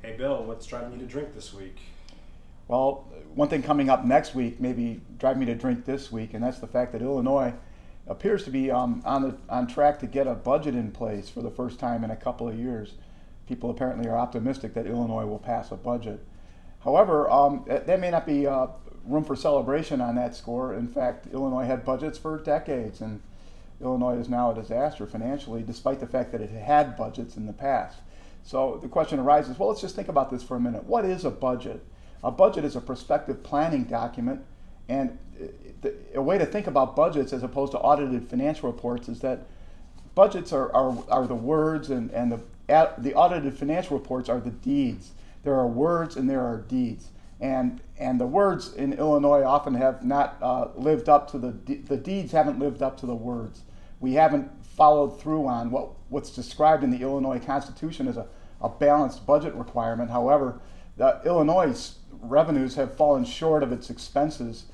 Hey Bill, what's driving you to drink this week? Well, one thing coming up next week, maybe drive me to drink this week, and that's the fact that Illinois appears to be on track to get a budget in place for the first time in a couple of years. People apparently are optimistic that Illinois will pass a budget. However, there may not be room for celebration on that score. In fact, Illinois had budgets for decades, and Illinois is now a disaster financially, despite the fact that it had budgets in the past. So the question arises, well, let's just think about this for a minute. What is a budget? A budget is a prospective planning document, and a way to think about budgets as opposed to audited financial reports is that budgets are the words, and the audited financial reports are the deeds. There are words and there are deeds. And the words in Illinois often have not lived up to the deeds haven't lived up to the words. We haven't followed through on what's described in the Illinois Constitution as a balanced budget requirement. However, Illinois' revenues have fallen short of its expenses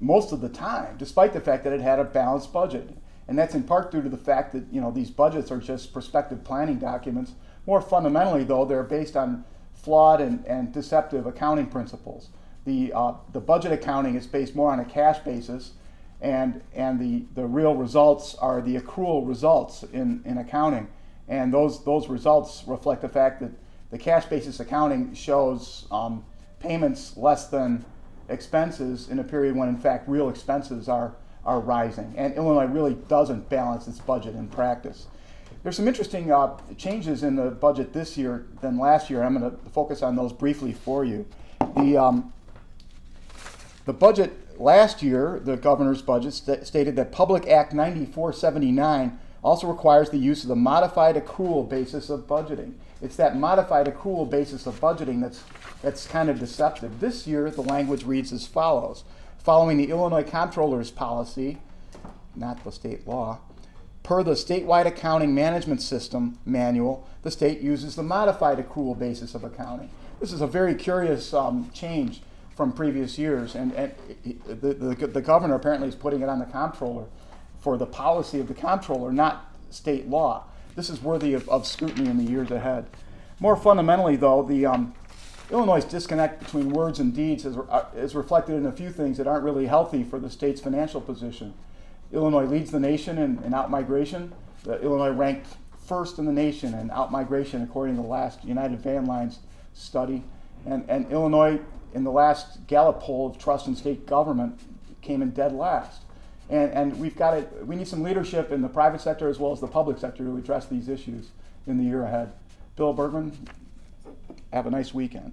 most of the time, despite the fact that it had a balanced budget. And that's in part due to the fact that these budgets are just prospective planning documents. More fundamentally, though, they're based on flawed and deceptive accounting principles. The budget accounting is based more on a cash basis, and the real results are the accrual results in accounting. And those results reflect the fact that the cash basis accounting shows payments less than expenses in a period when in fact real expenses are rising. And Illinois really doesn't balance its budget in practice. There's some interesting changes in the budget this year than last year. I'm going to focus on those briefly for you. The budget last year, the governor's budget, stated that Public Act 9479 also requires the use of the modified accrual basis of budgeting. It's that modified accrual basis of budgeting that's kind of deceptive. This year, the language reads as follows. Following the Illinois Comptroller's policy, not the state law, per the statewide accounting management system manual, the state uses the modified accrual basis of accounting. This is a very curious change from previous years, and the governor apparently is putting it on the comptroller for the policy of the comptroller, not state law. This is worthy of scrutiny in the years ahead. More fundamentally, though, the Illinois' disconnect between words and deeds is reflected in a few things that aren't really healthy for the state's financial position. Illinois leads the nation in outmigration. Illinois ranked first in the nation in outmigration according to the last United Van Lines study. And Illinois, in the last Gallup poll of trust in state government, came in dead last. And we need some leadership in the private sector as well as the public sector to address these issues in the year ahead. Bill Bergman, have a nice weekend.